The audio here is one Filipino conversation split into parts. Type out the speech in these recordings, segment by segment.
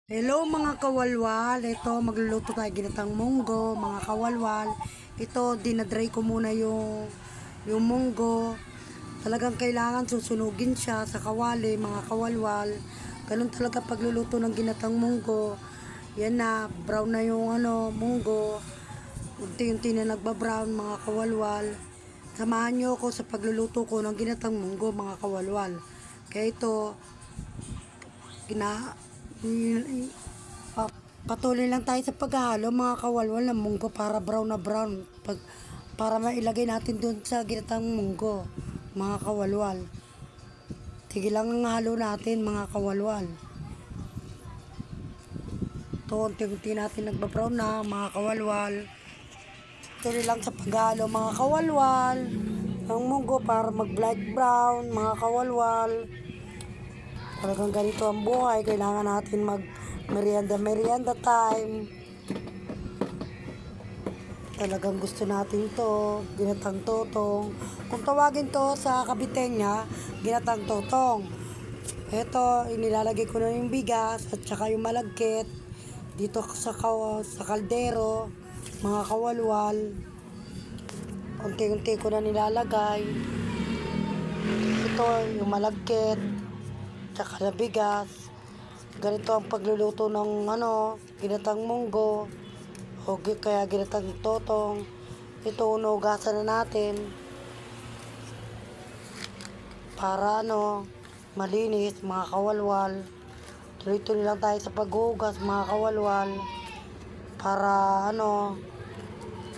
Hello mga kawalwal, ito magluluto tayo ginatang munggo mga kawalwal. Ito dinadry ko muna yung munggo. Talagang kailangan susunugin siya sa kawali mga kawalwal. Ganun talaga pagluluto ng ginatang munggo. Yan na, brown na yung munggo. Unti-unti na nagbabrown mga kawalwal. Samahan nyo ako sa pagluluto ko ng ginatang munggo mga kawalwal. Kaya ito patuloy lang tayo sa paghahalo mga kawalwal ng munggo para brown na brown para mailagay natin dun sa ginatang munggo mga kawalwal. Sige lang ang halo natin mga kawalwal. Ito unti-unti natin nagbabrown na mga kawalwal. Tuloy lang sa paghahalo mga kawalwal ng munggo para mag black brown mga kawalwal. Talagang ganito ang buhay. Kailangan natin mag merienda time. Talagang gusto natin to. Ginatang totong. Kung tawagin to sa Kabitenya, ginatang totong. Ito, inilalagay ko na yung bigas at saka yung malagkit dito sa kaldero, mga kawalwal. Unti-unti ko na nilalagay. Ito, yung malagkit tsaka na bigas. Ganito ang pagluluto ng ginatang munggo o kaya ginatang totong. Ito unugasan na natin para malinis mga kawalwal. Tuloy-tuloy lang tayo sa paghugas mga kawalwal para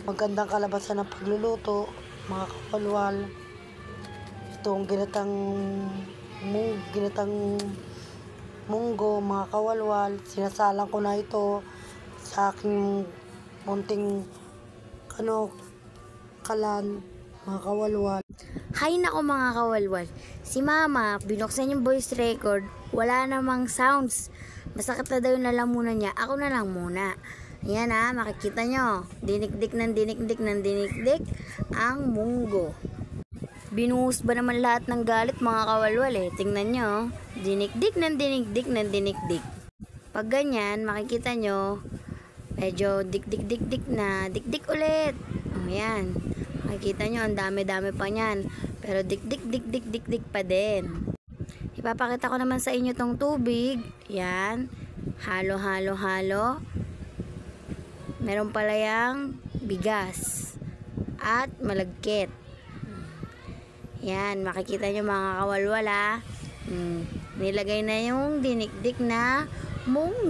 magandang kalabasan ng pagluluto mga kawalwal. Itong ginatang munggo mga kawalwal, sinasalang ko na ito sa aking munting kalan mga kawalwal. Hay nako mga kawalwal, si mama binuksan yung voice record, wala namang sounds, masakit na daw yung lalamunan niya, ako na lang muna. Ayan makikita nyo, dinikdik ang munggo. Binuhos ba naman lahat ng galit mga kawalwal tingnan nyo, dinikdik. Pag ganyan, makikita nyo, medyo dikdik na, dikdik ulit. Ayan, makikita nyo, ang dami-dami pa nyan, pero dikdik pa din. Ipapakita ko naman sa inyo tong tubig, yan, halo. Meron pala yang bigas at malagkit. Yan, makikita nyo mga kawalwal nilagay na yung dinikdik na munggo.